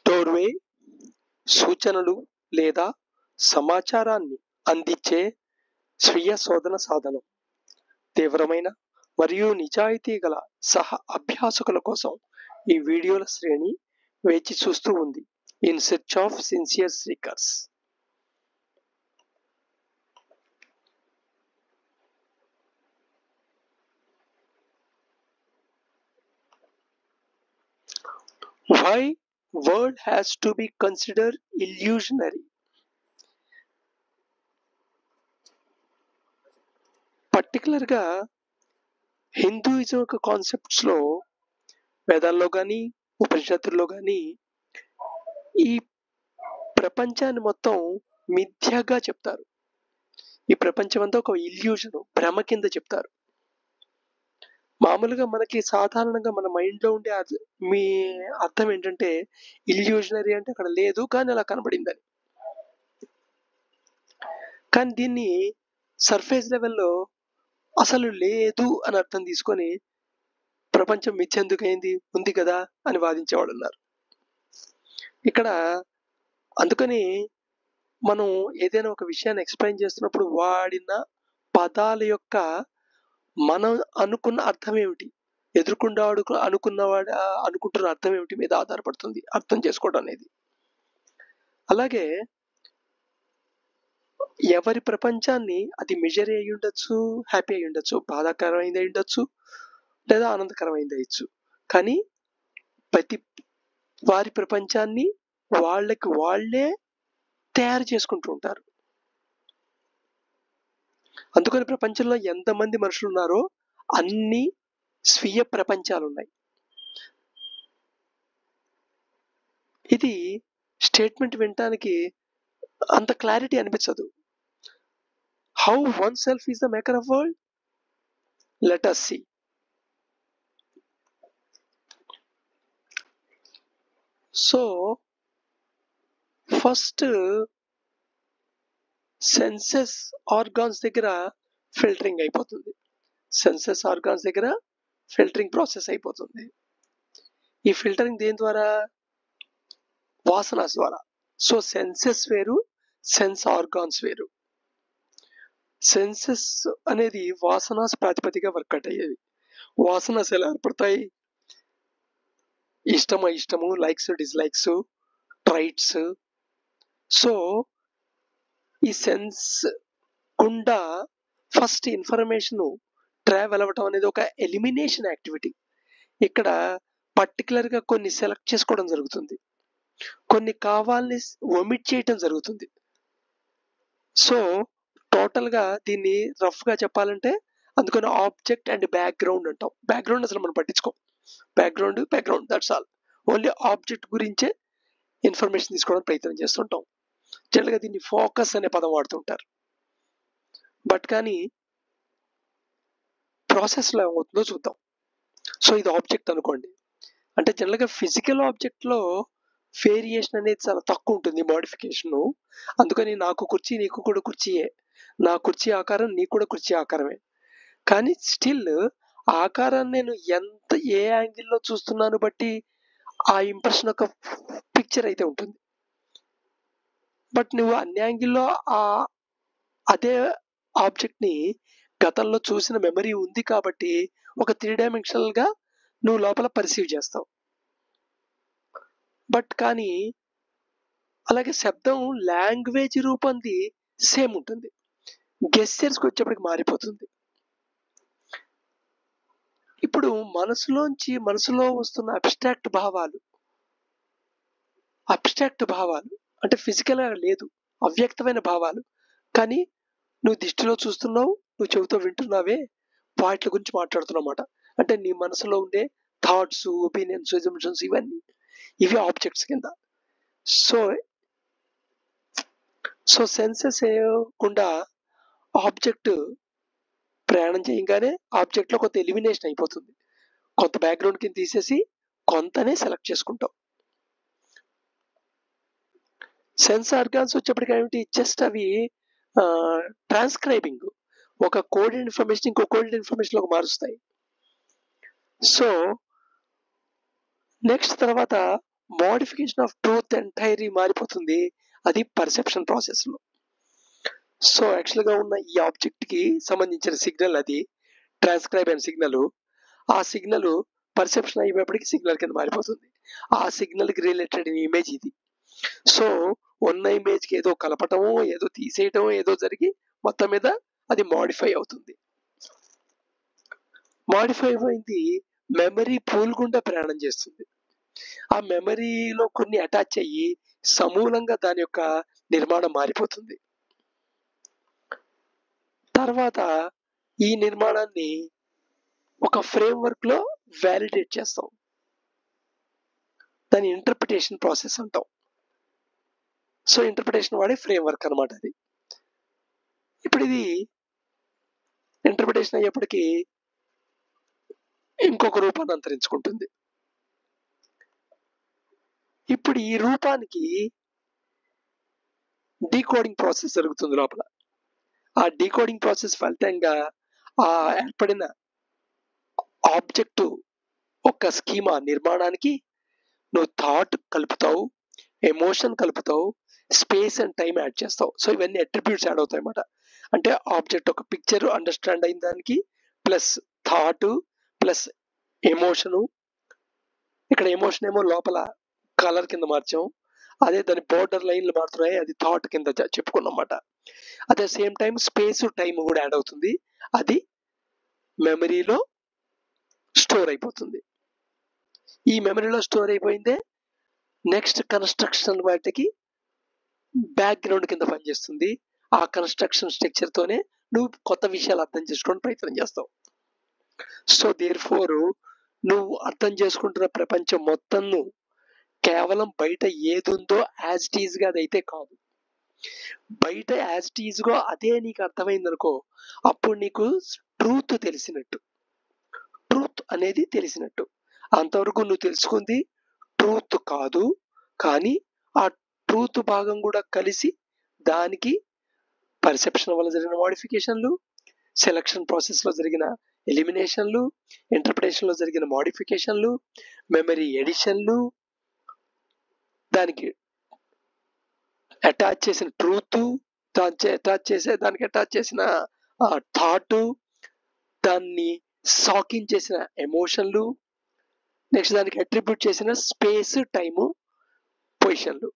Doorway సూచనలు లేదా సమాచారాన్ని అందించే స్వీయ శోధన సాధనం. తీవ్రమైన మరియు నిజాయితీ గల సహ అభ్యాసకుల కోసం ఈ వీడియోల శ్రేణి వేచి చూస్తూ ఉంది. In search of sincere seekers. Why world has to be considered illusionary? పర్టికులర్గా హిందూయిజం యొక్క కాన్సెప్ట్స్లో, వేదాల్లో కానీ ఉపనిషత్తుల్లో కానీ ఈ ప్రపంచాన్ని మొత్తం మిథ్యగా చెప్తారు. ఈ ప్రపంచం అంతా ఒక ఇల్యూజన్, భ్రమ కింద చెప్తారు. మామూలుగా మనకి సాధారణంగా మన మైండ్లో ఉండే మీ అర్థం ఏంటంటే, ఇల్యూజనరీ అంటే అక్కడ లేదు కానీ అలా కనబడిందని. కానీ దీన్ని సర్ఫేస్ లెవెల్లో అసలు లేదు అని అర్థం తీసుకొని ప్రపంచం మిథ్యందుకైంది, ఉంది కదా అని వాదించేవాళ్ళు ఉన్నారు. ఇక్కడ అందుకని మనం ఏదైనా ఒక విషయాన్ని ఎక్స్ప్లెయిన్ చేస్తున్నప్పుడు వాడిన పదాల యొక్క మనం అనుకున్న అర్థం ఏమిటి, ఎదుర్కొండవాడు అనుకున్నవాడు అనుకుంటున్న అర్థం ఏమిటి మీద ఆధారపడుతుంది అర్థం చేసుకోవడం అనేది. అలాగే ఎవరి ప్రపంచాన్ని అది మిజరీ అయి ఉండొచ్చు, హ్యాపీ అయి ఉండొచ్చు, బాధాకరమైంది అయి ఉండొచ్చు, లేదా ఆనందకరమైంది అయ్యచ్చు. కానీ ప్రతి వారి ప్రపంచాన్ని వాళ్ళకి వాళ్ళే తయారు చేసుకుంటూ ఉంటారు. అందుకని ప్రపంచంలో ఎంతమంది మనుషులు ఉన్నారో అన్ని స్వీయ ప్రపంచాలు ఉన్నాయి. ఇది స్టేట్మెంట్ వినటానికి అంత క్లారిటీ అనిపించదు. How one self is the maker of world? Let us see. So first senses organs దగ్గర ఫిల్టరింగ్ అయిపోతుంది. సెన్సెస్ ఆర్గాన్స్ దగ్గర ఫిల్టరింగ్ ప్రాసెస్ అయిపోతుంది. ఈ ఫిల్టరింగ్ దేని ద్వారా? వాసనాస్ ద్వారా. సో సెన్సెస్ వేరు, సెన్స్ ఆర్గాన్స్ వేరు. సెన్సెస్ అనేది వాసనాస్ ప్రాతిపదికగా వర్కౌట్ అయ్యేది. వాసనాస్ ఎలా ఏర్పడతాయి? ఇష్టము, లైక్స్, డిస్లైక్స్, ట్రైట్స్. సో ఈ సెన్స్ గుండా ఫస్ట్ ఇన్ఫర్మేషన్ ట్రావెల్ అవ్వటం అనేది ఒక ఎలిమినేషన్ యాక్టివిటీ. ఇక్కడ పర్టికులర్గా కొన్ని సెలెక్ట్ చేసుకోవడం జరుగుతుంది, కొన్ని కావాలని ఒమిట్ చేయటం జరుగుతుంది. సో టోటల్గా దీన్ని రఫ్గా చెప్పాలంటే అందుకని ఆబ్జెక్ట్ అండ్ బ్యాక్గ్రౌండ్ అంటాం. బ్యాక్గ్రౌండ్ అసలు మనం పట్టించుకోం. Background that's all. Only object గురించే ఇన్ఫర్మేషన్ తీసుకోవడానికి ప్రయత్నం చేస్తుంటాం. జనరల్గా దీన్ని ఫోకస్ అనే పదం వాడుతుంటారు. బట్ కానీ ప్రాసెస్లో ఏమవుతుందో చూద్దాం. సో ఇది ఆబ్జెక్ట్ అనుకోండి. అంటే జనరల్గా ఫిజికల్ ఆబ్జెక్ట్లో వేరియేషన్ అనేది చాలా తక్కువ ఉంటుంది, మోడిఫికేషను. అందుకని నాకు కుర్చీ, నీకు కూడా కుర్చీయే. నా కుర్చీ ఆకారం నీకు కూడా కుర్చీ ఆకారమే. కానీ స్టిల్ ఆకారాన్ని నేను ఏ యాంగిల్లో చూస్తున్నాను బట్టి ఆ ఇంప్రెషన్ ఒక పిక్చర్ అయితే ఉంటుంది. బట్ నువ్వు అన్ని యాంగిల్లో అదే ఆబ్జెక్ట్ని గతంలో చూసిన మెమరీ ఉంది కాబట్టి ఒక 3 డైమెన్షనల్గా నువ్వు లోపల పర్సీవ్ చేస్తావు. బట్ కానీ అలాగే శబ్దం లాంగ్వేజ్ రూపంది సేమ్ ఉంటుంది, గెస్చర్స్కి వచ్చేప్పటికి మారిపోతుంది. ఇప్పుడు మనసులో వస్తున్న అబ్స్ట్రాక్ట్ భావాలు అంటే ఫిజికల్గా లేదు, అవ్యక్తమైన భావాలు. కానీ నువ్వు దృష్టిలో చూస్తున్నావు, నువ్వు చెవితో వింటున్నావే, వాటి గురించి మాట్లాడుతున్నమాట. అంటే నీ మనసులో ఉండే థాట్స్, ఒపీనియన్స్, ఎజంప్షన్స్ ఇవి ఆబ్జెక్ట్స్ కింద. సో సెన్సెస్ గుండా ఆబ్జెక్ట్ ప్రయాణం చేయగానే ఆబ్జెక్ట్లో కొంత ఎలిమినేషన్ అయిపోతుంది. కొంత బ్యాక్గ్రౌండ్ కింద తీసేసి కొంతనే సెలెక్ట్ చేసుకుంటాం. సెన్స్ ఆర్గాన్స్ వచ్చేప్పటికి ఏమిటి? జస్ట్ అవి ట్రాన్స్క్రైబింగ్, ఒక కోడెడ్ ఇన్ఫర్మేషన్ ఇంకో కోడెడ్ ఇన్ఫర్మేషన్లోకి మారుస్తాయి. సో నెక్స్ట్ తర్వాత మోడిఫికేషన్ ఆఫ్ ట్రూత్ ఎంటైర్లీ మారిపోతుంది. అది పర్సెప్షన్ ప్రాసెస్లో. సో యాక్చువల్గా ఉన్న ఈ ఆబ్జెక్ట్కి సంబంధించిన సిగ్నల్ అది ట్రాన్స్క్రైబ్ అయిన సిగ్నల్. ఆ సిగ్నల్ పర్సెప్షన్ అయ్యేటప్పటికి సిగ్నల్ కింద మారిపోతుంది. ఆ సిగ్నల్కి రిలేటెడ్ ఇమేజ్ ఇది. సో ఉన్న ఇమేజ్కి ఏదో కలపటమో ఏదో తీసేయటమో ఏదో జరిగి మొత్తం మీద అది మోడిఫై అవుతుంది. మోడిఫై అయింది మెమరీ పూల్ గుండా ప్రయాణం చేస్తుంది. ఆ మెమరీలో కొన్ని అటాచ్ అయ్యి సమూలంగా దాని యొక్క నిర్మాణం మారిపోతుంది. తర్వాత ఈ నిర్మాణాన్ని ఒక ఫ్రేమ్వర్క్ లో వ్యాలిడేట్ చేస్తాం. దాని ఇంటర్ప్రిటేషన్ ప్రాసెస్ అంటాం. సో ఇంటర్ప్రిటేషన్ వాడే ఫ్రేమ్వర్క్ అనమాట అది. ఇప్పుడు ఇది ఇంటర్ప్రిటేషన్ అయ్యేప్పటికీ ఇంకొక రూపాన్ని అంతరించుకుంటుంది. ఇప్పుడు ఈ రూపానికి డీకోడింగ్ ప్రాసెస్ జరుగుతుంది లోపల. ఆ డీకోడింగ్ ప్రాసెస్ ఫలితంగా ఆ ఏర్పడిన ఆబ్జెక్టు ఒక స్కీమా నిర్మాణానికి నువ్వు థాట్ కలుపుతావు, ఎమోషన్ కలుపుతావు, స్పేస్ అండ్ టైం యాడ్ చేస్తావు. సో ఇవన్నీ అట్రిబ్యూట్స్ యాడ్ అవుతాయి అన్నమాట. అంటే ఆబ్జెక్ట్ ఒక పిక్చర్ అండర్స్టాండ్ అయిన దానికి ప్లస్ థాట్ ప్లస్ ఎమోషను. ఇక్కడ ఎమోషన్ ఏమో లోపల కలర్ కింద మార్చాం, అదే దాని బోర్డర్ లైన్లు మారుతున్నాయి, అది థాట్ కింద చెప్పుకున్నమాట. అదే సేమ్ టైం స్పేస్ టైం కూడా యాడ్ అవుతుంది, అది మెమరీలో స్టోర్ అయిపోతుంది. ఈ మెమరీలో స్టోర్ అయిపోయిందే నెక్స్ట్ కన్స్ట్రక్షన్ వాటికి బ్యాక్గ్రౌండ్ కింద పనిచేస్తుంది. ఆ కన్స్ట్రక్షన్ స్ట్రక్చర్ తోనే నువ్వు కొత్త విషయాలు అర్థం చేసుకోవడానికి ప్రయత్నం చేస్తావు. సో దేర్ ఫోర్ నువ్వు అర్థం చేసుకుంటున్న ప్రపంచం మొత్తం కేవలం బయట ఏదుందో యాజ్ ఇట్ ఈజ్ గా అదైతే కాదు. బయట యాజ్ ఇట్ ఈజ్ గా అదే నీకు అర్థమైంది అనుకో, అప్పుడు నీకు ట్రూత్ తెలిసినట్టు. ట్రూత్ అనేది తెలిసినట్టు. అంతవరకు నువ్వు తెలుసుకుంది ట్రూత్ కాదు, కానీ ఆ ట్రూత్ భాగం కూడా కలిసి దానికి పర్సెప్షన్ వల్ల జరిగిన మోడిఫికేషన్లు, సెలక్షన్ ప్రాసెస్ లో జరిగిన ఎలిమినేషన్లు, ఇంటర్ప్రిటేషన్ లో జరిగిన మోడిఫికేషన్లు, మెమరీ ఎడిషన్లు, దానికి అటాచ్ చేసిన ట్రూత్, దానికి అటాచ్ చేసిన థాట్, దాన్ని సాకింగ్ చేసిన ఎమోషన్లు, నెక్స్ట్ దానికి అట్రిబ్యూట్ చేసిన స్పేస్ టైము పొజిషన్లు.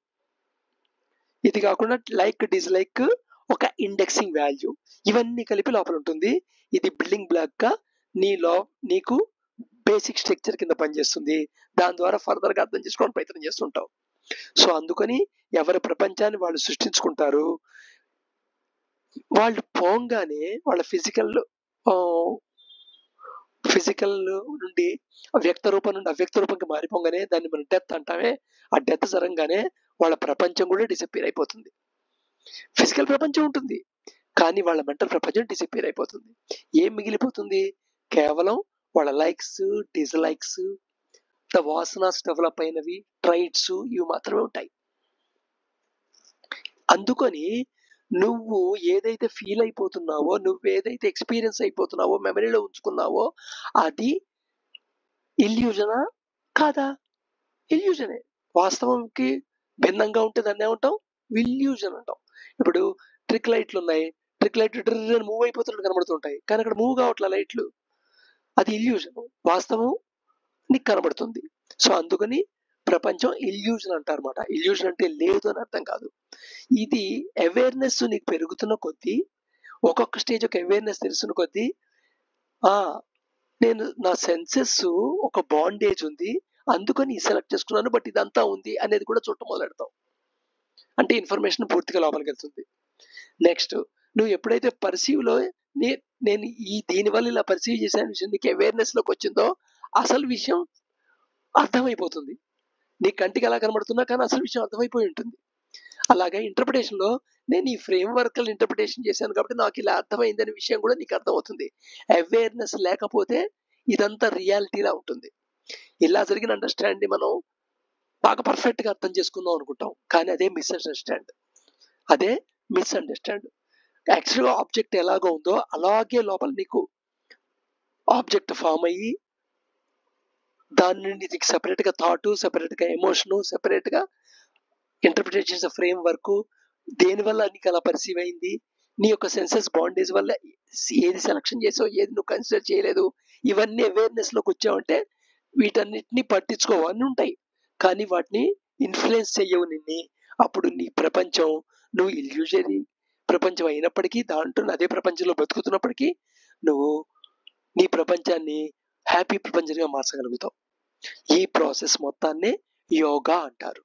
ఇది కాకుండా లైక్ డిస్లైక్ ఒక ఇండెక్సింగ్ వాల్యూ, ఇవన్నీ కలిపి లోపల ఉంటుంది. ఇది బిల్డింగ్ బ్లాక్ గా నీకు బేసిక్ స్ట్రక్చర్ కింద పనిచేస్తుంది. దాని ద్వారా ఫర్దర్ గా అర్థం చేసుకోవడానికి ప్రయత్నం చేస్తుంటావు. సో అందుకని ఎవరి ప్రపంచాన్ని వాళ్ళు సృష్టించుకుంటారు. వాళ్ళు పోంగానే వాళ్ళ ఫిజికల్ నుండి వ్యక్త రూపం నుండి అవ్యక్త రూపంకి మారిపోగానే దాన్ని మనం డెత్ అంటామే. ఆ డెత్ జరగగానే వాళ్ళ ప్రపంచం కూడా డిసప్పేర్ అయిపోతుంది. ఫిజికల్ ప్రపంచం ఉంటుంది, కానీ వాళ్ళ మెంటల్ ప్రపంచం డిసప్పేర్ అయిపోతుంది. ఏం మిగిలిపోతుంది? కేవలం వాళ్ళ లైక్స్, డిస్లైక్స్, ద వాసనాస్ డెవలప్ అయినవి, ట్రైట్స్, ఇవి మాత్రమే ఉంటాయి. అందుకని నువ్వు ఏదైతే ఫీల్ అయిపోతున్నావో, నువ్వు ఏదైతే ఎక్స్పీరియన్స్ అయిపోతున్నావో, మెమరీలో ఉంచుకున్నావో, అది ఇల్యూజనా కాదా? ఇల్యూజనే. వాస్తవంకి భిన్నంగా ఉంటే దాన్ని ఏమంటాం? ఇల్యూజన్ అంటాం. ఇప్పుడు ట్రిక్ లైట్లు ఉన్నాయి, ట్రిక్ లైట్ మూవ్ అయిపోతున్నట్టు కనబడుతుంటాయి, కానీ అక్కడ మూవ్ కావట్లే లైట్లు, అది ఇల్యూజన్. వాస్తవం నీకు కనబడుతుంది. సో అందుకని ప్రపంచం ఇల్యూజన్ అంటారన్నమాట. ఇల్యూజన్ అంటే లేదు అని అర్థం కాదు. ఇది అవేర్నెస్ నీకు పెరుగుతున్న కొద్దీ, ఒక్కొక్క స్టేజ్ ఒక అవేర్నెస్ తెలుస్తున్న కొద్దీ, నేను నా సెన్సెస్ ఒక బాండేజ్ ఉంది, అందుకని సెలెక్ట్ చేసుకున్నాను, బట్ ఇదంతా ఉంది అనేది కూడా చూడటం మొదలెడతావు. అంటే ఇన్ఫర్మేషన్ పూర్తిగా లోపలికి వెళ్తుంది. నెక్స్ట్ నువ్వు ఎప్పుడైతే పర్సీవ్లో నేను దీనివల్ల ఇలా పర్సీవ్ చేసిన విషయం నీకు అవేర్నెస్ లోకి వచ్చిందో, అసలు విషయం అర్థమైపోతుంది. నీ కంటికి ఎలా కనబడుతున్నా కానీ అసలు విషయం అర్థమైపోయి ఉంటుంది. అలాగే ఇంటర్ప్రిటేషన్ లో నేను ఈ ఫ్రేమ్ వర్క్ ఇంటర్ప్రిటేషన్ చేశాను కాబట్టి నాకు ఇలా అర్థమైంది అనే విషయం కూడా నీకు అర్థమవుతుంది. అవేర్నెస్ లేకపోతే ఇదంతా రియాలిటీలా ఉంటుంది. ఇలా జరిగిన అండర్స్టాండింగ్ మనం బాగా పర్ఫెక్ట్ గా అర్థం చేసుకుందాం అనుకుంటాం, కానీ అదే మిస్అండర్స్టాండ్. యాక్చువల్గా ఆబ్జెక్ట్ ఎలాగో ఉందో అలాగే లోపల నీకు ఆబ్జెక్ట్ ఫామ్ అయ్యి దాని నుండి నీకు సెపరేట్‌గా థాటు, సెపరేట్‌గా ఎమోషను, సెపరేట్‌గా ఇంటర్ప్రిటేషన్స్ ఫ్రేమ్ వర్క్ దేనివల్ల నీకు అలా పర్సీవ్ అయింది, నీ యొక్క సెన్సెస్ బాండేజ్ వల్ల ఏది సెలక్షన్ చేసావు, ఏది నువ్వు కన్సిడర్ చేయలేదు, ఇవన్నీ అవేర్నెస్లోకి వచ్చావంటే వీటన్నిటిని పట్టించుకోవు, అన్నీ ఉంటాయి కానీ వాటిని ఇన్ఫ్లుయెన్స్ చెయ్యవు నిన్ని. అప్పుడు నీ ప్రపంచం నువ్వు ఇల్యూజరీ ప్రపంచం అయినప్పటికీ, దాంట్లో అదే ప్రపంచంలో బతుకుతున్నప్పటికీ నువ్వు నీ ప్రపంచాన్ని హ్యాపీ ప్రపంచంగా మార్చగలుగుతావు. ఈ ప్రాసెస్ మొత్తాన్నే యోగా అంటారు.